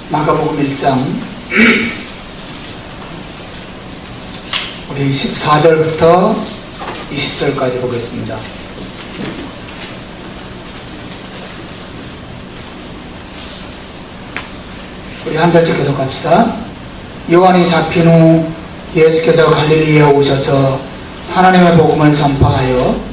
마가복음 1장 우리 14절부터 20절까지 보겠습니다. 우리 한 절씩 계속 갑시다. 요한이 잡힌 후 예수께서 갈릴리에 오셔서 하나님의 복음을 전파하여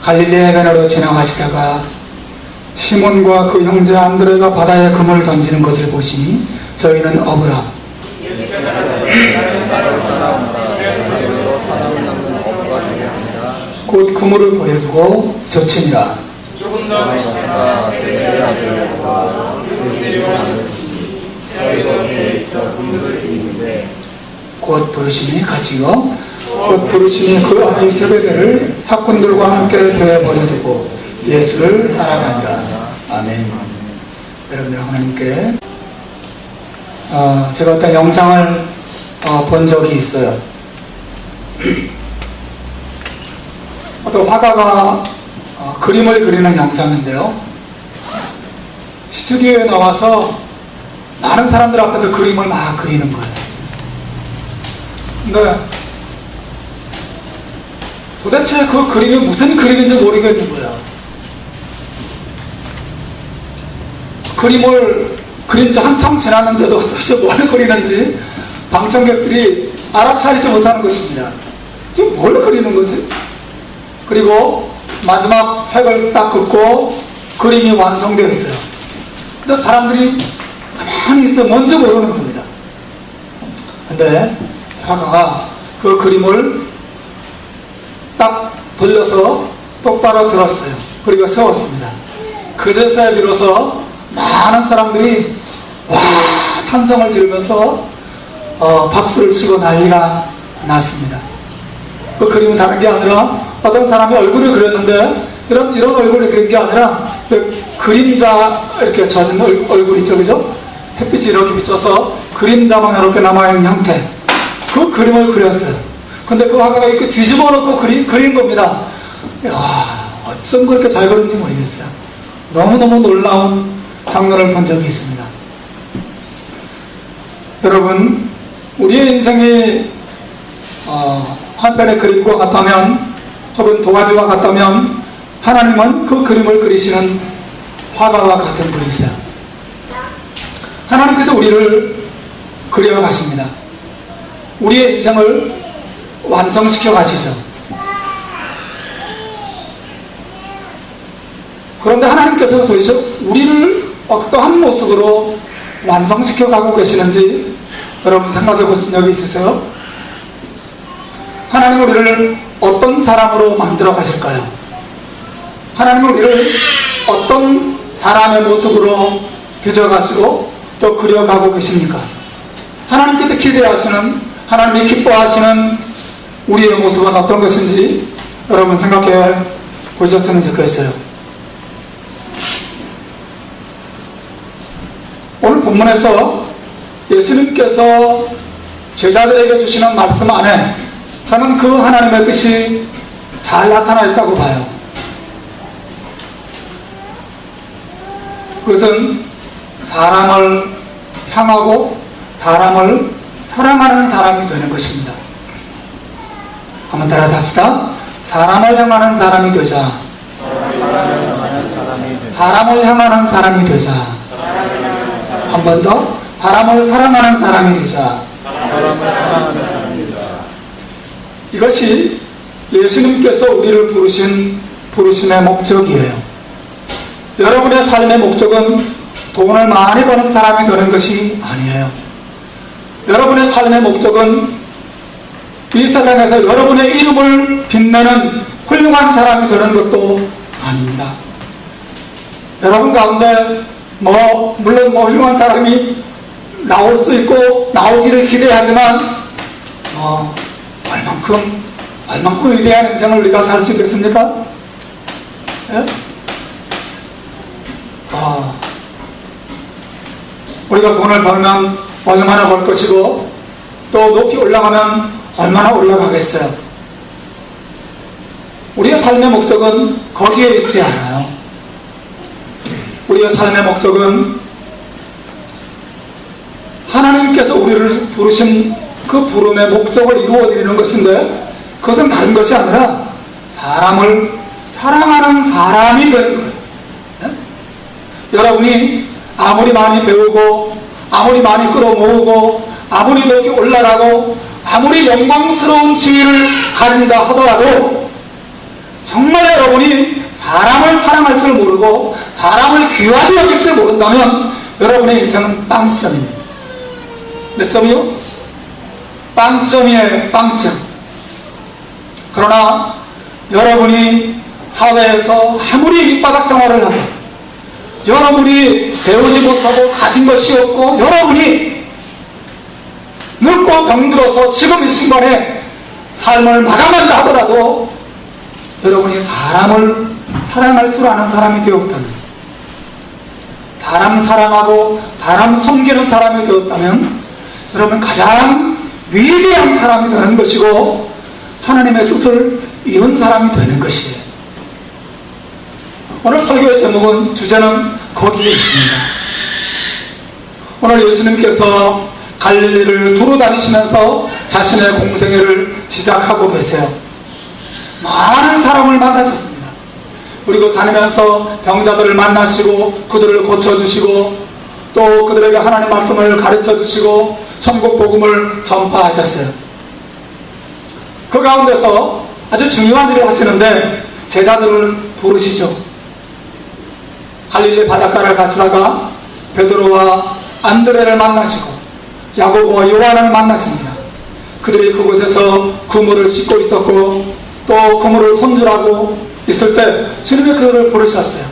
갈릴리의 변으로 지나가시다가 시몬과 그 형제 안드레가 바다에 그물을 던지는 것을 보시니 저희는 어부라. 곧 그물을 버려두고 젖히니라. 곧 부르시니 가지요. 곧 부르시니 그 아비 세베대를 사꾼들과 함께 배에 버려두고 예수를 따라가니라. 아멘. 여러분들 하나님께 제가 어떤 영상을 본 적이 있어요. 어떤 화가가 그림을 그리는 영상인데요, 스튜디오에 나와서 많은 사람들 앞에서 그림을 막 그리는 거예요. 근데 도대체 그 그림이 무슨 그림인지 모르겠는 거예요. 그림을 그린 지 한참 지났는데도 도대체 뭘 그리는지 방청객들이 알아차리지 못하는 것입니다. 지금 뭘 그리는 거지? 그리고 마지막 획을 딱 긋고 그림이 완성되어 있어요. 근데 사람들이 가만히 있어 뭔지 모르는 겁니다. 근데 화가가 그 그림을 딱 돌려서 똑바로 들었어요. 그리고 세웠습니다. 그제서야 비로소 많은 사람들이 와 탄성을 지르면서 박수를 치고 난리가 났습니다. 그 그림은 다른 게 아니라 어떤 사람이 얼굴을 그렸는데 이런 얼굴을 그린 게 아니라 그림자 이렇게 젖은 얼굴 있죠, 그죠? 햇빛이 이렇게 비쳐서 그림자만 이렇게 남아있는 형태, 그 그림을 그렸어요. 근데 그 화가가 이렇게 뒤집어 놓고 그린 겁니다. 어쩜 그렇게 잘 그렸는지 모르겠어요. 너무너무 놀라운 장면을 본 적이 있습니다. 여러분, 우리의 인생이 한 편의 그림과 같다면, 혹은 도화지와 같다면, 하나님은 그 그림을 그리시는 화가와 같은 분이세요. 하나님께서 우리를 그려가십니다. 우리의 인생을 완성시켜 가시죠. 그런데 하나님께서 도대체 우리를 어떠한 모습으로 완성시켜 가고 계시는지 여러분 생각해 보신 적이 있으세요? 하나님은 우리를 어떤 사람으로 만들어 가실까요? 하나님은 우리를 어떤 사람의 모습으로 빚어가시고 또 그려가고 계십니까? 하나님께서 기대하시는, 하나님이 기뻐하시는 우리의 모습은 어떤 것인지 여러분 생각해 보셨으면 좋겠어요. 오늘 본문에서 예수님께서 제자들에게 주시는 말씀 안에 저는 그 하나님의 뜻이 잘 나타나 있다고 봐요. 그것은 사람을 향하고 사람을 사랑하는 사람이 되는 것입니다. 한번 따라서 합시다. 사람을 향하는 사람이 되자. 사람을 향하는 사람이 되자. 한 번 더. 사람을 사랑하는 사람이 되자. 이것이 예수님께서 우리를 부르심의 목적이에요. 여러분의 삶의 목적은 돈을 많이 버는 사람이 되는 것이 아니에요. 여러분의 삶의 목적은 이 세상에서 여러분의 이름을 빛내는 훌륭한 사람이 되는 것도 아닙니다. 여러분 가운데 물론 훌륭한 사람이 나올 수 있고 나오기를 기대하지만 얼만큼 위대한 인생을 우리가 살 수 있겠습니까? 예? 우리가 돈을 벌면 얼마나 벌 것이고 또 높이 올라가면 얼마나 올라가겠어요. 우리의 삶의 목적은 거기에 있지 않아요. 우리의 삶의 목적은 하나님께서 우리를 부르신 그 부름의 목적을 이루어드리는 것인데, 그것은 다른 것이 아니라 사람을 사랑하는 사람이 되는 거예요. 네? 여러분이 아무리 많이 배우고 아무리 많이 끌어모으고 아무리 높이 올라가고 아무리 영광스러운 지위를 가진다 하더라도 정말 여러분이 사람을 사랑할 줄 모르고 사람을 귀하게 여길 줄 모른다면 여러분의 인생은 빵점입니다. 몇 점이요? 빵점이에요. 빵점. 그러나 여러분이 사회에서 아무리 밑바닥 생활을 하고 여러분이 배우지 못하고 가진 것이 없고 여러분이 늙고 병들어서 지금 이 순간에 삶을 마감한다 하더라도 여러분이 사람을 사랑할 줄 아는 사람이 되었다면, 사람 사랑하고 사람 섬기는 사람이 되었다면 여러분 가장 위대한 사람이 되는 것이고 하나님의 뜻을 이룬 사람이 되는 것이에요. 오늘 설교의 제목은, 주제는 거기에 있습니다. 오늘 예수님께서 갈릴리를 두루 다니시면서 자신의 공생애를 시작하고 계세요. 많은 사람을 만나셨습니다. 그리고 다니면서 병자들을 만나시고 그들을 고쳐주시고 또 그들에게 하나님 말씀을 가르쳐주시고 천국 복음을 전파하셨어요. 그 가운데서 아주 중요한 일을 하시는데 제자들을 부르시죠. 갈릴리 바닷가를 가시다가 베드로와 안드레를 만나시고 야고보와 요한을 만났습니다. 그들이 그곳에서 그물을 씻고 있었고 또 그물을 손질하고 있을 때 주님이 그들을 부르셨어요.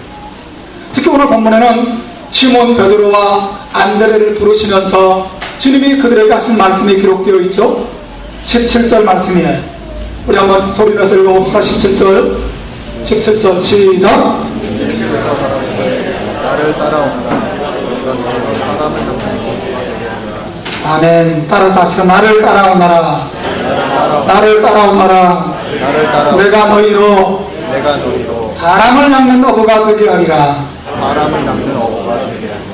특히 오늘 본문에는 시몬 베드로와 안드레를 부르시면서 주님이 그들에게 하신 말씀이 기록되어 있죠. 17절 말씀이에요. 우리 한번 소리내서 읽어봅시다. 17절 시작. 나를 따라온다. 사람을 아멘. 따라서 합시다. 나를 따라오너라. 나를 따라오너라. 내가 너희로 사람을 낚는 어부가 되게 하리라.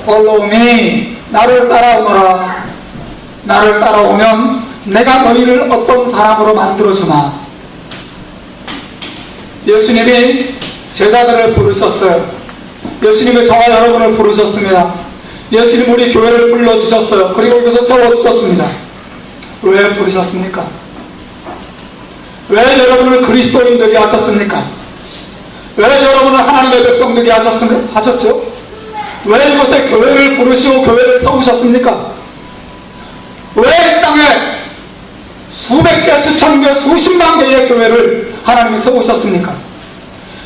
Follow me. 나를 따라오너라. 나를 따라오면 내가 너희를 어떤 사람으로 만들어주마. 예수님이 제자들을 부르셨어요. 예수님이 저와 여러분을 부르셨습니다. 예수님 우리 교회를 불러주셨어요. 그리고 여기서 세워주셨습니다. 왜 부르셨습니까? 왜 여러분을 그리스도인 되게 하셨습니까? 왜 여러분을 하나님의 백성 되게 하셨죠? 왜 이곳에 교회를 부르시고 교회를 세우셨습니까? 왜 이 땅에 수백 개, 수천 개, 수십만 개의 교회를 하나님이 세우셨습니까?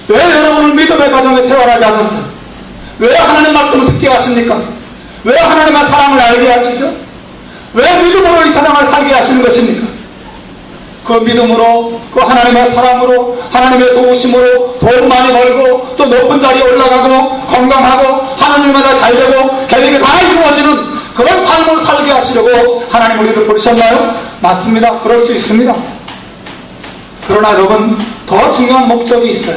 왜 여러분을 믿음의 가정에 태어나게 하셨어요? 왜 하나님 말씀을 듣게 하십니까? 왜 하나님의 사랑을 알게 하시죠? 왜 믿음으로 이 세상을 살게 하시는 것입니까? 그 믿음으로, 그 하나님의 사랑으로, 하나님의 도우심으로 돈 많이 벌고 또 높은 자리에 올라가고 건강하고 하는 일마다 잘되고 계획이 다 이루어지는 그런 삶을 살게 하시려고 하나님 우리를 부르셨나요? 맞습니다. 그럴 수 있습니다. 그러나 여러분, 더 중요한 목적이 있어요.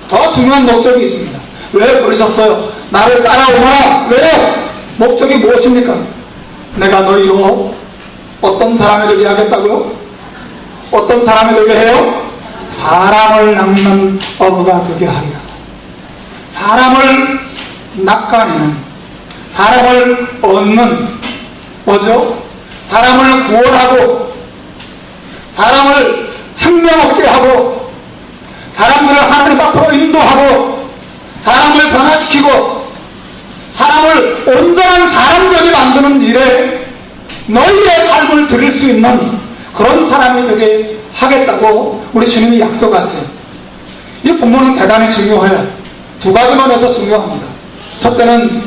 더 중요한 목적이 있습니다. 왜 부르셨어요? 나를 따라오너라. 왜요? 목적이 무엇입니까? 내가 너희로 어떤 사람이 되게 하겠다고요? 어떤 사람이 되게 해요? 사람을 낚는 어부가 되게 하리라. 사람을 낚아내는, 사람을 얻는, 뭐죠? 사람을 구원하고 사람을 생명 얻게 하고 사람들을 하나님 앞으로 인도하고 사람을 변화시키고 사람을 온전한 사람들이 만드는 일에 너희의 삶을 드릴 수 있는 그런 사람이 되게 하겠다고 우리 주님이 약속하세요. 이 본문은 대단히 중요해요. 두 가지 면에서 중요합니다. 첫째는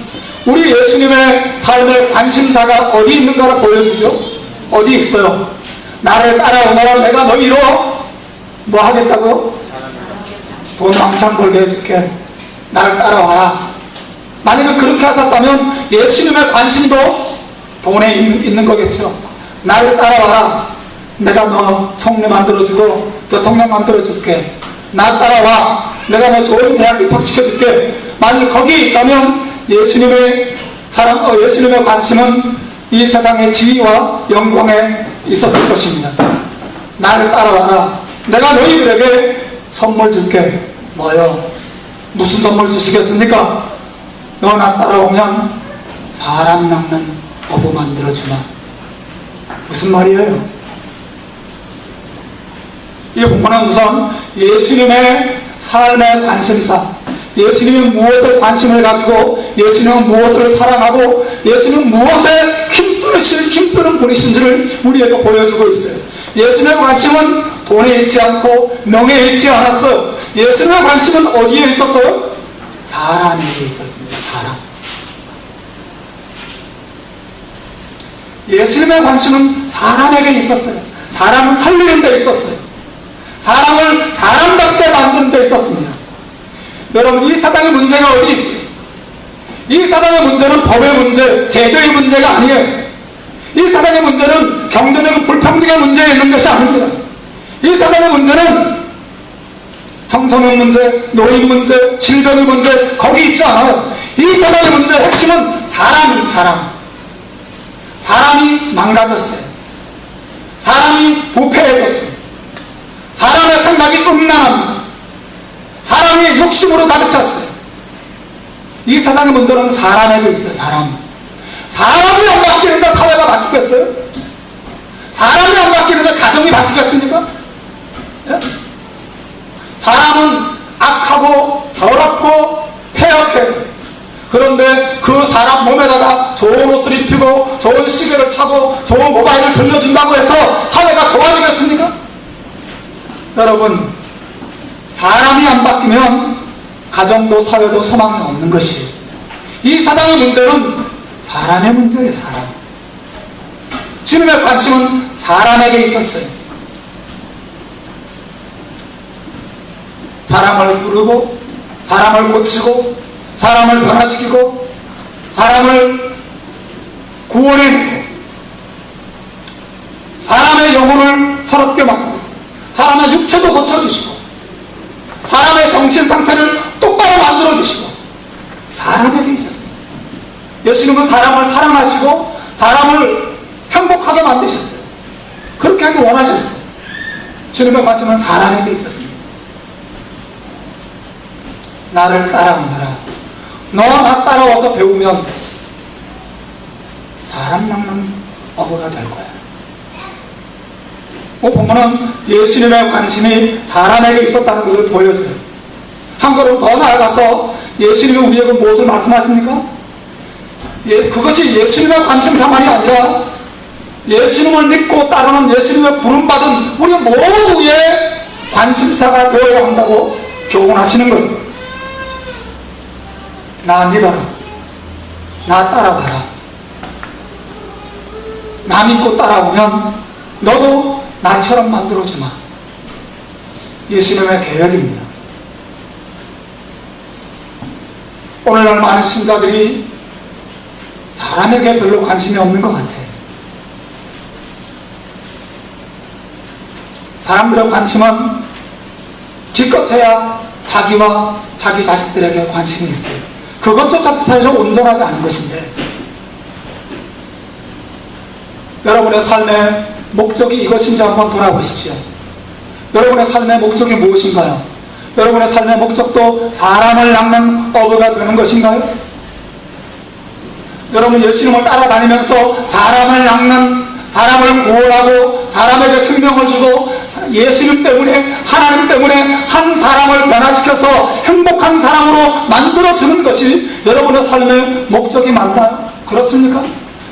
우리 예수님의 삶의 관심사가 어디 있는가를 보여주죠. 어디 있어요? 나를 따라오너라. 내가 너희로 뭐 하겠다고? 돈 왕창 벌게 해줄게. 나를 따라와라. 만약에 그렇게 하셨다면 예수님의 관심도 돈에 있는 거겠죠. 나를 따라와라. 내가 너 총리 만들어주고 대통령 만들어줄게. 나 따라와. 내가 너 좋은 대학 입학시켜줄게. 만일 거기 있다면 예수님의 관심은 이 세상의 지위와 영광에 있었을 것입니다. 나를 따라와라. 내가 너희들에게 선물 줄게. 뭐요? 무슨 선물 주시겠습니까? 너 나 따라오면 사람 낚는 어부 만들어주마. 무슨 말이에요? 이 본문은 우선 예수님의 삶의 관심사, 예수님은 무엇에 관심을 가지고 예수님은 무엇을 사랑하고 예수님은 무엇에 힘쓰는 분이신지를 우리에게 보여주고 있어요. 예수님의 관심은 돈에 있지 않고 명예에 있지 않았어요. 예수님의 관심은 어디에 있었어요? 사람에게 있었습니다. 사람. 예수님의 관심은 사람에게 있었어요. 사람을 살리는 데 있었어요. 사람을 사람답게 만드는 데 있었습니다. 여러분, 이 사단의 문제가 어디 있어요? 이 사단의 문제는 법의 문제, 제도의 문제가 아니에요. 이 사단의 문제는 경제적인 불평등의 문제에 있는 것이 아닙니다. 이 사단의 문제는 청소년 문제, 노인 문제, 질병의 문제, 거기 있지 않아요. 이 사단의 문제의 핵심은 사람. 사람이 망가졌어요. 사람이 부패해졌어요. 사람의 생각이 음란합니다. 사람이 욕심으로 가득 찼어요. 이 세상의 문제는 사람에게 있어요. 사람이 안 바뀌는데 사회가 바뀌겠어요? 사람이 안 바뀌는데 가정이 바뀌겠습니까? 예? 사람은 악하고 더럽고 폐역해요. 그런데 그 사람 몸에다가 좋은 옷을 입히고 좋은 시계를 차고 좋은 모바일을 돌려준다고 해서 사회가 좋아지겠습니까? 여러분, 사람이 안 바뀌면 가정도 사회도 소망이 없는 것이에요. 이 사단의 문제는 사람의 문제예요. 사람. 주님의 관심은 사람에게 있었어요. 사람을 부르고 사람을 고치고 사람을 변화시키고 사람을 구원해내고 사람의 영혼을 새롭게 만들고 사람의 육체도 고쳐주시고 사람의 정신 상태를 똑바로 만들어주시고 사람에게 있었습니다. 예수님은 사람을 사랑하시고 사람을 행복하게 만드셨어요. 그렇게 하기 원하셨어요. 주님의 관심은 사람에게 있었습니다. 나를 따라오너라. 너 나 따라와서 배우면 사람 낚는 어부가 될 거야. 본문은 예수님의 관심이 사람에게 있었다는 것을 보여줘요. 한 걸음 더 나아가서 예수님이 우리에게 무엇을 말씀하십니까? 그것이 예수님의 관심사만이 아니라 예수님을 믿고 따르는 예수님의 부름받은 우리 모두의 관심사가 되어야 한다고 교훈하시는 거예요. 나 믿어라. 나 따라와라. 나 믿고 따라오면 너도 나처럼 만들어주마. 예수님의 계획입니다. 오늘날 많은 신자들이 사람에게 별로 관심이 없는 것 같아요. 사람들의 관심은 기껏해야 자기와 자기 자식들에게 관심이 있어요. 그것조차도 사실 온전하지 않은 것인데, 여러분의 삶의 목적이 이것인지 한번 돌아보십시오. 여러분의 삶의 목적이 무엇인가요? 여러분의 삶의 목적도 사람을 낚는 어부가 되는 것인가요? 여러분, 예수님을 따라다니면서 사람을 낚는, 사람을 구원하고 사람에게 생명을 주고 예수님 때문에, 하나님 때문에 한 사람을 변화시켜서 행복한 사람으로 만들어주는 것이 여러분의 삶의 목적이 맞나요? 그렇습니까?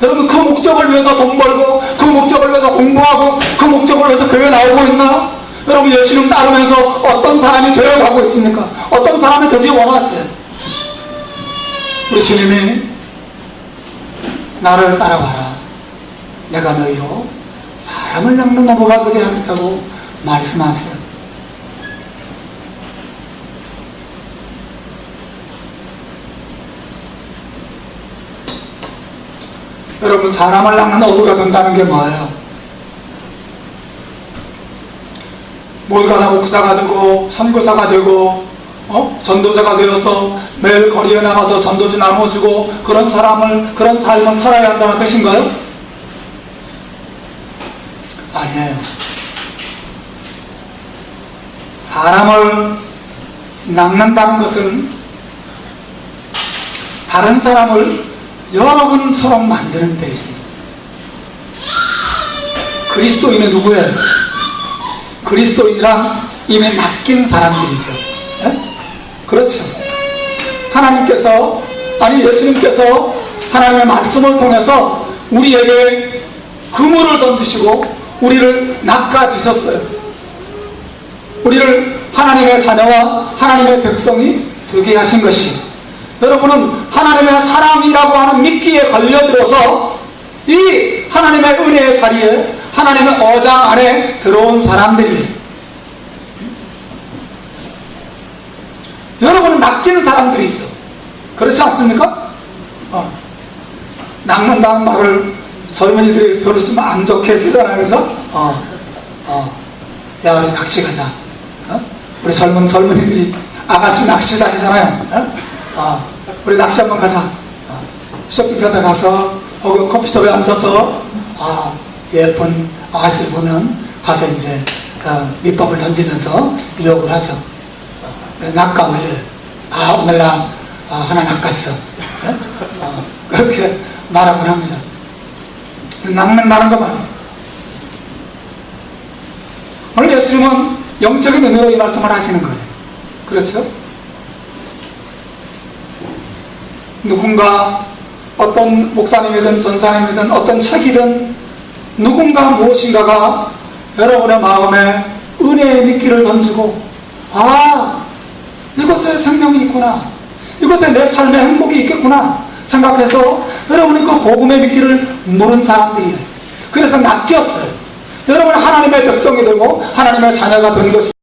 여러분, 그 목적을 위해서 돈 벌고 그 목적을 위해서 공부하고 그 목적을 위해서 교회 나오고 있나요? 여러분, 예수님 따르면서 어떤 사람이 되어가고 있습니까? 어떤 사람이 되기 원하세요? 우리 주님이 나를 따라와라. 내가 너희로 사람을 낚는 어부가 되게 하겠다고 말씀하세요. 여러분, 사람을 낚는 어부가 된다는 게 뭐예요? 몰가나 목사가 되고 선교사가 되고 전도자가 되어서 매일 거리에 나가서 전도지 나눠주고 그런 삶을 살아야 한다는 뜻인가요? 아니에요. 사람을 낚는다는 것은 다른 사람을 여러분처럼 만드는 데 있습니다. 그리스도인은 누구예요? 그리스도인이란 이미 낚인 사람들이죠. 예? 그렇죠. 하나님께서, 아니 예수님께서 하나님의 말씀을 통해서 우리에게 그물을 던지시고 우리를 낚아주셨어요. 우리를 하나님의 자녀와 하나님의 백성이 되게 하신 것이, 여러분은 하나님의 사랑이라고 하는 미끼에 걸려들어서 이 하나님의 은혜의 자리에, 하나님의 어장 안에 들어온 사람들이, 여러분은 낚인 사람들이죠. 그렇지 않습니까? 낚는다는 말을 젊은이들이 별로 좀 안 좋게 쓰잖아요. 그래서 야 우리 낚시 가자. 우리 젊은이들이 아가씨 낚시 다니잖아요. 우리 낚시 한번 가자. 쇼핑센터 가서 커피숍에 앉아서 예쁜 아가씨를 보면 가서 이제 밑밥을 던지면서 유혹을 하죠. 낚아 올려요. 오늘 나 하나 낚았어. 그렇게 말하곤 합니다. 낚는다는 거 말이죠. 오늘 예수님은 영적인 의미로 이 말씀을 하시는 거예요. 그렇죠? 누군가 어떤 목사님이든 전사님이든 어떤 책이든 누군가 무엇인가가 여러분의 마음에 은혜의 미끼를 던지고 이곳에 생명이 있구나, 이곳에 내 삶의 행복이 있겠구나 생각해서 여러분이 그 복음의 미끼를 물은 사람들이에요. 그래서 낚였어요. 여러분 하나님의 백성이 되고 하나님의 자녀가 된 것이